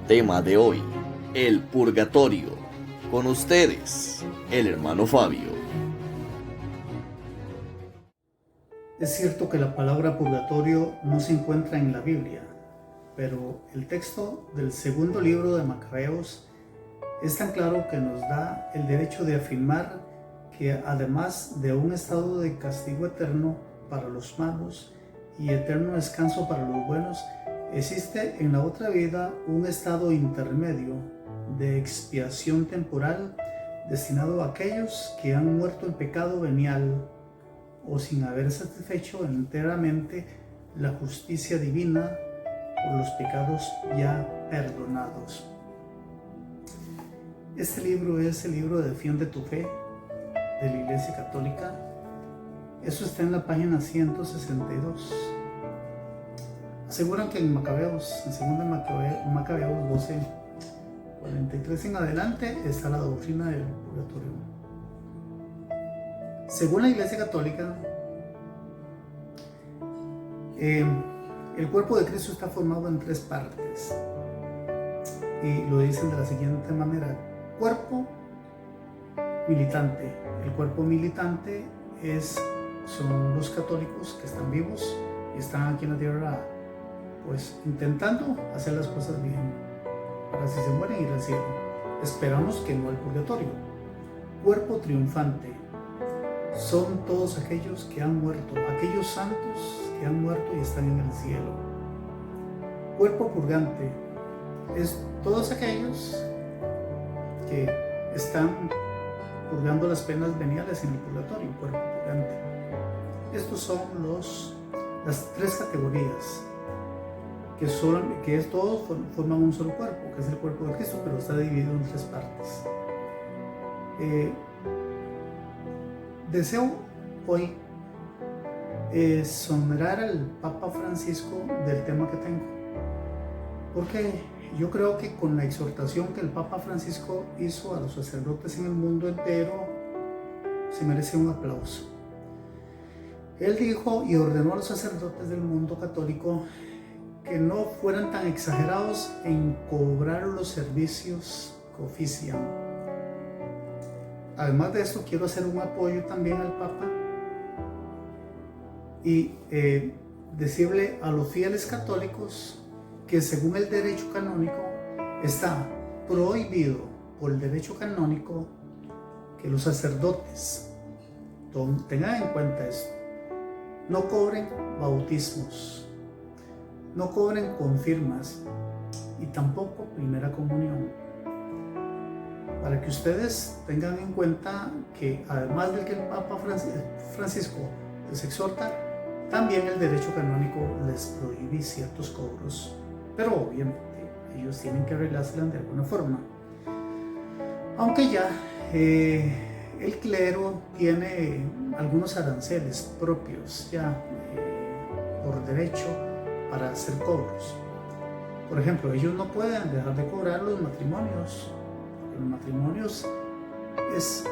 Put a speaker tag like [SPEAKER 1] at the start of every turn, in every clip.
[SPEAKER 1] Tema de hoy, el purgatorio. Con ustedes, el hermano Fabio.
[SPEAKER 2] Es cierto que la palabra purgatorio no se encuentra en la Biblia, pero el texto del segundo libro de Macabeos es tan claro que nos da el derecho de afirmar que además de un estado de castigo eterno para los malos y eterno descanso para los buenos, existe en la otra vida un estado intermedio de expiación temporal destinado a aquellos que han muerto en pecado venial o sin haber satisfecho enteramente la justicia divina por los pecados ya perdonados. Este libro es el libro de Defiende tu Fe de la Iglesia Católica. Eso está en la página 162. Aseguran que en Macabeos, en 2 Macabeos 12, 43 en adelante, está la doctrina del purgatorio. Según la Iglesia Católica, el cuerpo de Cristo está formado en 3 partes. Y lo dicen de la siguiente manera: cuerpo militante. El cuerpo militante son los católicos que están vivos y están aquí en la tierra, pues intentando hacer las cosas bien, para si se mueren ir al cielo. Esperamos que no al purgatorio. Cuerpo triunfante son todos aquellos que han muerto, aquellos santos que han muerto y están en el cielo. Cuerpo purgante es todos aquellos que están purgando las penas veniales en el purgatorio, cuerpo purgante. Estos son las 3 categorías que todos forman un solo cuerpo, que es el cuerpo de Cristo, pero está dividido en 3 partes. Deseo hoy somerar al Papa Francisco del tema que tengo, porque yo creo que con la exhortación que el Papa Francisco hizo a los sacerdotes en el mundo entero, se merece un aplauso. Él dijo y ordenó a los sacerdotes del mundo católico que no fueran tan exagerados en cobrar los servicios que ofician. Además de esto, quiero hacer un apoyo también al Papa y decirle a los fieles católicos que según el derecho canónico está prohibido por el derecho canónico que los sacerdotes, tengan en cuenta esto, no cobren bautismos, no cobren confirmas y tampoco primera comunión. Para que ustedes tengan en cuenta que además del que el Papa Francisco les exhorta, también el derecho canónico les prohíbe ciertos cobros, pero obviamente ellos tienen que arreglársela de alguna forma. Aunque ya el clero tiene algunos aranceles propios ya por derecho para hacer cobros. Por ejemplo, ellos no pueden dejar de cobrar los matrimonios. Los matrimonios es,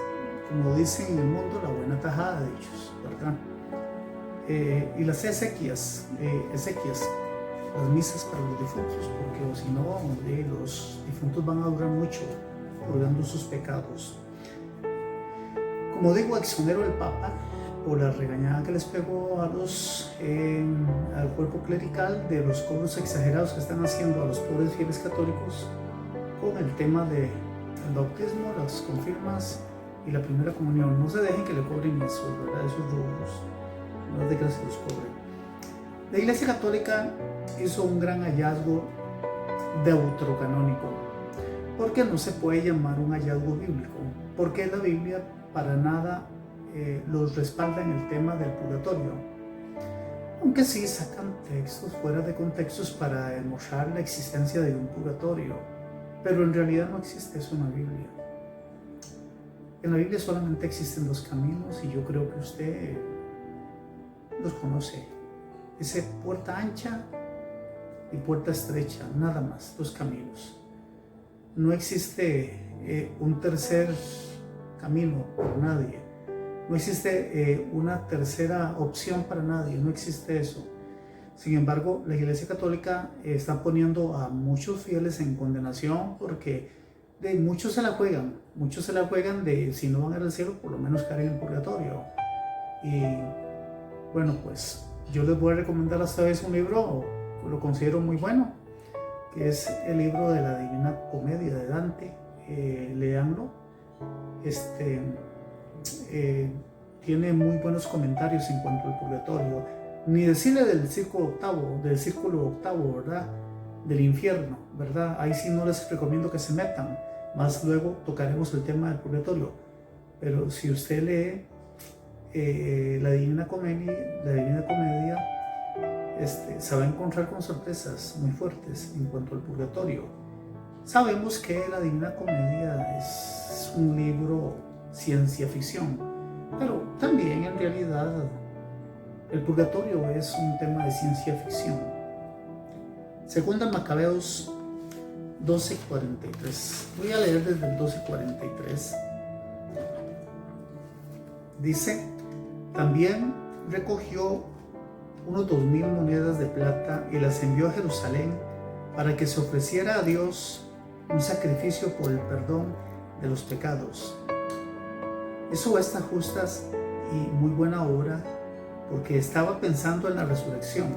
[SPEAKER 2] como dicen en el mundo, la buena tajada de ellos, ¿verdad? Y las exequias, las misas para los difuntos, porque si no, los difuntos van a durar mucho purgando sus pecados. Como digo, exonero al Papa por la regañada que les pegó al cuerpo clerical de los cobros exagerados que están haciendo a los pobres fieles católicos con el tema del bautismo, las confirmas y la primera comunión. No se dejen que le cobren eso, ¿verdad? Esos rubros, no dejen que se los cobren. La Iglesia Católica hizo un gran hallazgo deuterocanónico, porque no se puede llamar un hallazgo bíblico, porque la Biblia para nada los respalda en el tema del purgatorio, aunque sí sacan textos fuera de contextos para demostrar la existencia de un purgatorio, pero en realidad no existe eso en la Biblia. En la Biblia solamente existen 2 caminos y yo creo que usted los conoce. Dice puerta ancha y puerta estrecha, nada más, 2 caminos. No existe un tercer camino por nadie. No existe una tercera opción para nadie, no existe eso. Sin embargo, la Iglesia Católica está poniendo a muchos fieles en condenación porque muchos se la juegan de si no van a ir al cielo, por lo menos caer en el purgatorio. Y bueno, pues yo les voy a recomendar a ustedes un libro, lo considero muy bueno, que es el libro de la Divina Comedia de Dante. Leanlo. Tiene muy buenos comentarios en cuanto al purgatorio. Ni decirle del círculo octavo, ¿verdad? Del infierno, ¿verdad? Ahí sí no les recomiendo que se metan. Más luego tocaremos el tema del purgatorio. Pero si usted lee la Divina Comedia, se va a encontrar con sorpresas muy fuertes en cuanto al purgatorio. Sabemos que la Divina Comedia es un libro ciencia ficción, pero también en realidad el purgatorio es un tema de ciencia ficción. Segunda Macabeos 12:43. Voy a leer desde el 12:43. Dice: también recogió unos 2000 monedas de plata y las envió a Jerusalén para que se ofreciera a Dios un sacrificio por el perdón de los pecados. Hizo estas justas y muy buena obra porque estaba pensando en la resurrección.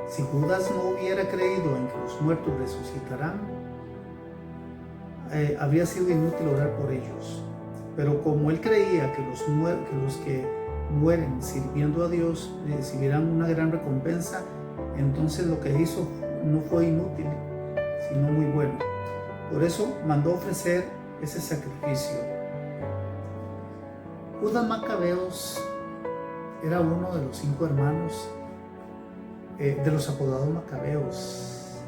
[SPEAKER 2] Si Judas no hubiera creído en que los muertos resucitarán, habría sido inútil orar por ellos. Pero como él creía que los que mueren sirviendo a Dios recibirán una gran recompensa, entonces lo que hizo no fue inútil, sino muy bueno. Por eso mandó ofrecer ese sacrificio. Judas Macabeos era uno de los 5 hermanos de los apodados Macabeos.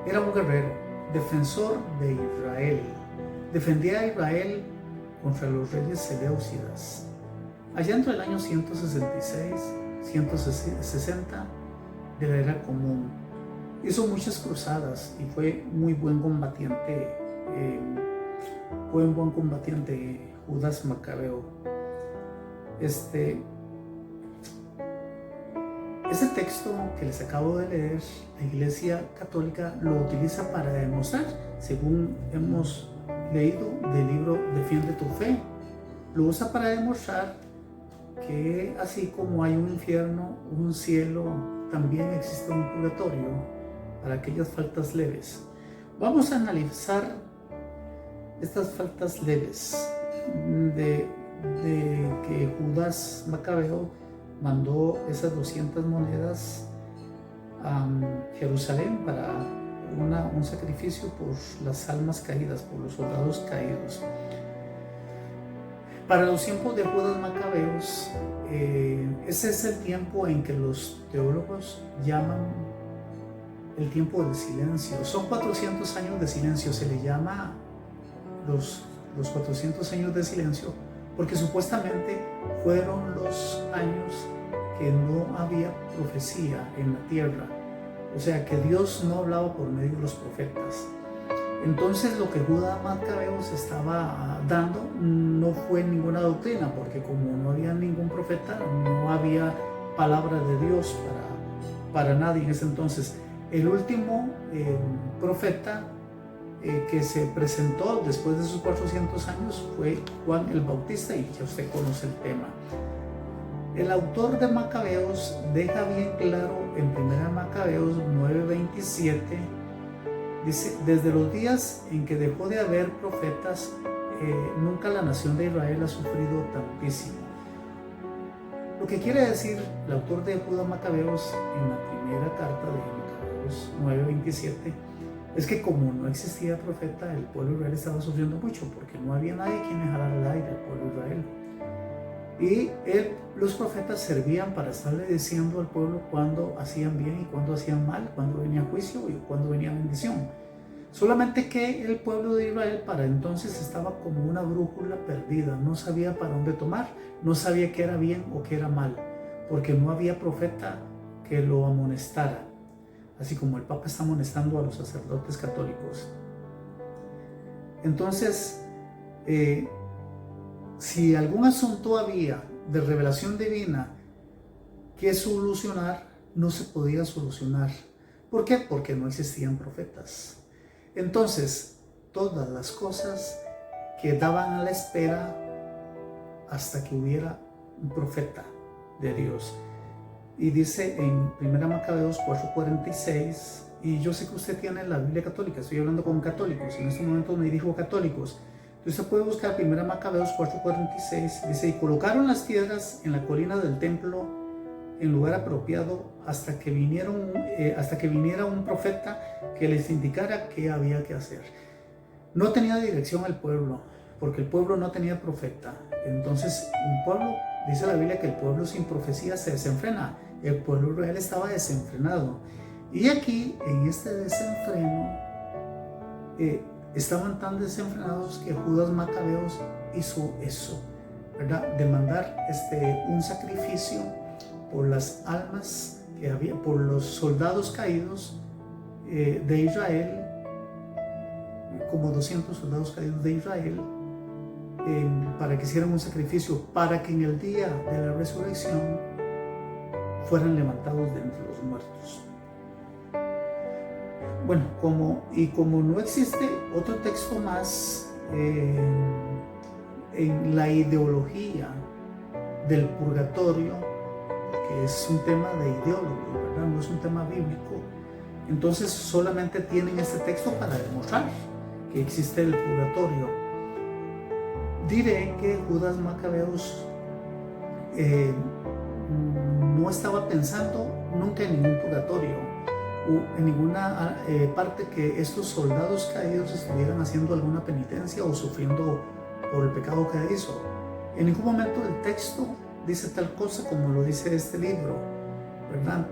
[SPEAKER 2] Era un guerrero, defensor de Israel. Defendía a Israel contra los reyes seleucidas. Allá entre el año 166-160 de la era común. Hizo muchas cruzadas y fue muy buen combatiente. Judas Macabeo. Ese texto que les acabo de leer, la Iglesia Católica lo utiliza para demostrar, según hemos leído del libro Defiende tu Fe, lo usa para demostrar que así como hay un infierno, un cielo, también existe un purgatorio para aquellas faltas leves. Vamos a analizar estas faltas leves de que Judas Macabeo mandó esas 200 monedas a Jerusalén para un sacrificio por las almas caídas, por los soldados caídos. Para los tiempos de Judas Macabeos, ese es el tiempo en que los teólogos llaman el tiempo del silencio. Son 400 años de silencio, se le llama los 400 años de silencio porque supuestamente fueron los años que no había profecía en la tierra, o sea que Dios no hablaba por medio de los profetas. Entonces lo que Judas Macabeos estaba dando no fue ninguna doctrina, porque como no había ningún profeta, no había palabra de Dios para nadie en ese entonces. El último profeta que se presentó después de esos 400 años fue Juan el Bautista, y ya usted conoce el tema. El autor de Macabeos deja bien claro en 1 Macabeos 9:27, dice: desde los días en que dejó de haber profetas, nunca la nación de Israel ha sufrido tantísimo. Lo que quiere decir el autor de Judas Macabeos en la primera carta de Macabeos 9:27 es que como no existía profeta, el pueblo de Israel estaba sufriendo mucho porque no había nadie quien dejar al aire al pueblo de Israel. Y los profetas servían para estarle diciendo al pueblo cuándo hacían bien y cuándo hacían mal, cuándo venía juicio y cuándo venía bendición. Solamente que el pueblo de Israel para entonces estaba como una brújula perdida, no sabía para dónde tomar, no sabía qué era bien o qué era mal, porque no había profeta que lo amonestara, así como el Papa está amonestando a los sacerdotes católicos. Entonces, si algún asunto había de revelación divina que solucionar, no se podía solucionar. ¿Por qué? Porque no existían profetas. Entonces, todas las cosas quedaban a la espera hasta que hubiera un profeta de Dios. Y dice en 1 Macabeos 4:46, y yo sé que usted tiene la Biblia católica, estoy hablando con católicos, en este momento me dirijo a católicos. Usted puede buscar 1 Macabeos 4:46, dice, y colocaron las piedras en la colina del templo en lugar apropiado hasta que viniera un profeta que les indicara qué había que hacer. No tenía dirección al pueblo, porque el pueblo no tenía profeta. Entonces, un pueblo, dice la Biblia que el pueblo sin profecía se desenfrena. El pueblo real estaba desenfrenado. Y aquí, en este desenfreno, estaban tan desenfrenados que Judas Macabeos hizo eso, ¿verdad? De mandar un sacrificio por las almas que había, por los soldados caídos de Israel, como 200 soldados caídos de Israel, para que hicieran un sacrificio, para que en el día de la resurrección fueran levantados de entre los muertos. Bueno, como no existe otro texto más en la ideología del purgatorio, que es un tema de ideólogos, ¿verdad? No es un tema bíblico, entonces solamente tienen este texto para demostrar que existe el purgatorio. Diré que Judas Macabeos no estaba pensando nunca en ningún purgatorio o en ninguna parte que estos soldados caídos estuvieran haciendo alguna penitencia o sufriendo por el pecado que hizo. En ningún momento el texto dice tal cosa como lo dice este libro, ¿verdad?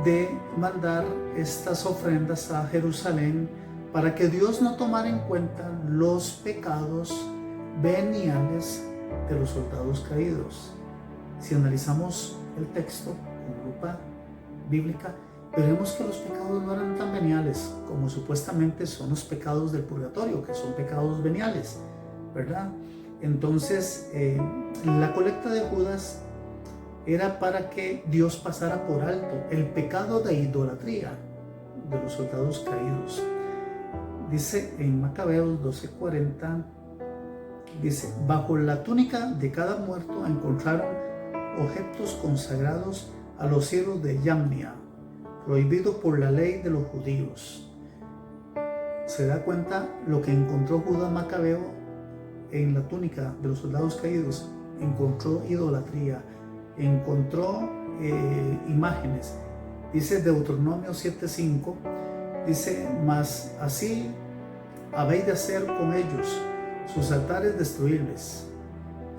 [SPEAKER 2] De mandar estas ofrendas a Jerusalén para que Dios no tomara en cuenta los pecados veniales de los soldados caídos. Si analizamos el texto con lupa bíblica, veremos que los pecados no eran tan veniales como supuestamente son los pecados del purgatorio, que son pecados veniales, ¿verdad? Entonces, la colecta de Judas era para que Dios pasara por alto el pecado de idolatría de los soldados caídos. Dice en Macabeos 12:40, dice, bajo la túnica de cada muerto encontraron objetos consagrados a los cielos de Yamnia, prohibido por la ley de los judíos. Se da cuenta lo que encontró Judas Macabeo en la túnica de los soldados caídos. Encontró idolatría, encontró imágenes. Dice Deuteronomio 7:5, dice, mas así habéis de hacer con ellos, sus altares destruirles,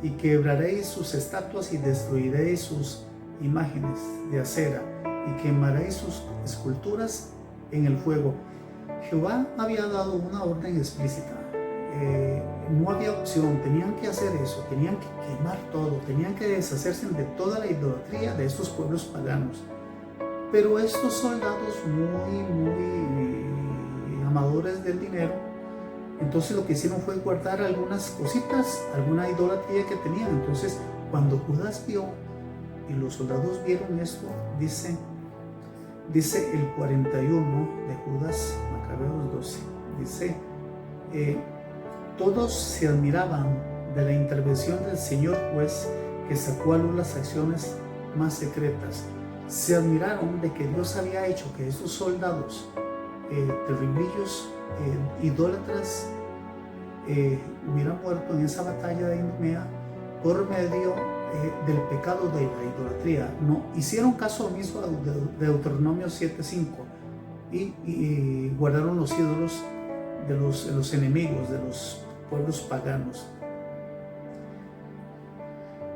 [SPEAKER 2] y quebraréis sus estatuas y destruiréis sus imágenes de acera, y quemaréis sus esculturas en el fuego. Jehová había dado una orden explícita. No había opción, tenían que hacer eso, tenían que quemar todo, tenían que deshacerse de toda la idolatría de estos pueblos paganos. Pero estos soldados muy amadores del dinero, entonces lo que hicieron fue guardar algunas cositas, alguna idolatría que tenían. Entonces cuando Judas vio y los soldados vieron esto, dice el 41 de Judas Macabeos 12, dice, todos se admiraban de la intervención del Señor juez que sacó a luz las acciones más secretas. Se admiraron de que Dios había hecho que estos soldados terribillos, idólatras, hubieran muerto en esa batalla de Idumea por medio del pecado de la idolatría. No hicieron caso omiso de Deuteronomio 7:5 y guardaron los ídolos de los enemigos, de los pueblos paganos.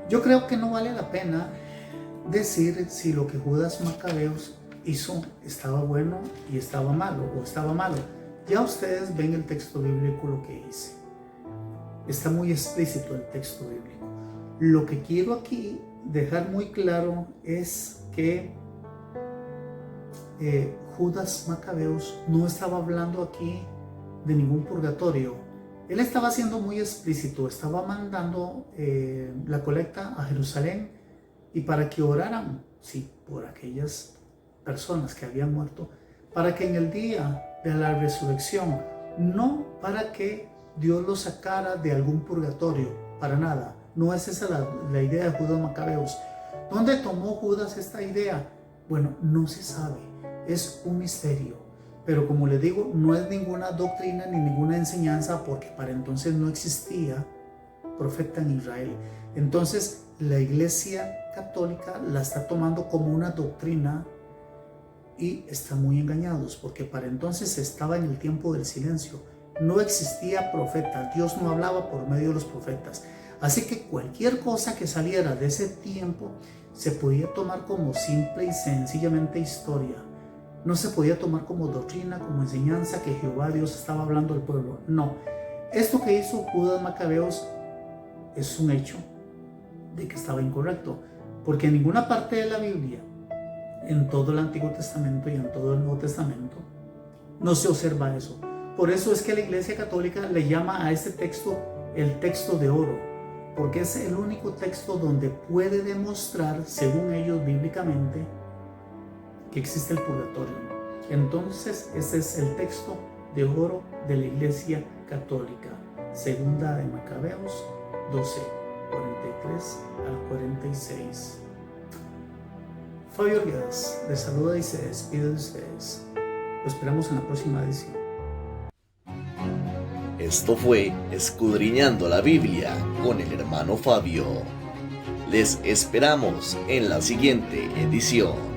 [SPEAKER 2] Yo creo que no vale la pena decir si lo que Judas Macabeos hizo estaba bueno y estaba malo, o estaba malo. Ya ustedes ven el texto bíblico lo que dice. Está muy explícito el texto bíblico. Lo que quiero aquí dejar muy claro es que Judas Macabeos no estaba hablando aquí de ningún purgatorio. Él estaba siendo muy explícito, estaba mandando la colecta a Jerusalén y para que oraran sí, por aquellas personas que habían muerto, para que en el día de la resurrección, no para que Dios los sacara de algún purgatorio, para nada. No es esa la idea de Judas Macabeos. ¿Dónde tomó Judas esta idea? Bueno, no se sabe, es un misterio. Pero como les digo, no es ninguna doctrina ni ninguna enseñanza, porque para entonces no existía profeta en Israel. Entonces la Iglesia Católica la está tomando como una doctrina y están muy engañados, porque para entonces estaba en el tiempo del silencio. No existía profeta, Dios no hablaba por medio de los profetas. Así que cualquier cosa que saliera de ese tiempo se podía tomar como simple y sencillamente historia. No se podía tomar como doctrina, como enseñanza que Jehová Dios estaba hablando al pueblo. No, esto que hizo Judas Macabeos es un hecho de que estaba incorrecto, porque en ninguna parte de la Biblia, en todo el Antiguo Testamento y en todo el Nuevo Testamento, no se observa eso. Por eso es que la Iglesia Católica le llama a este texto el texto de oro, porque es el único texto donde puede demostrar, según ellos bíblicamente, que existe el purgatorio. Entonces, ese es el texto de oro de la Iglesia Católica. Segunda de Macabeos 12, 43 al 46. Fabio Orguedas les saluda y se despide de ustedes. Lo esperamos en la próxima edición.
[SPEAKER 1] Esto fue Escudriñando la Biblia con el hermano Fabio. Les esperamos en la siguiente edición.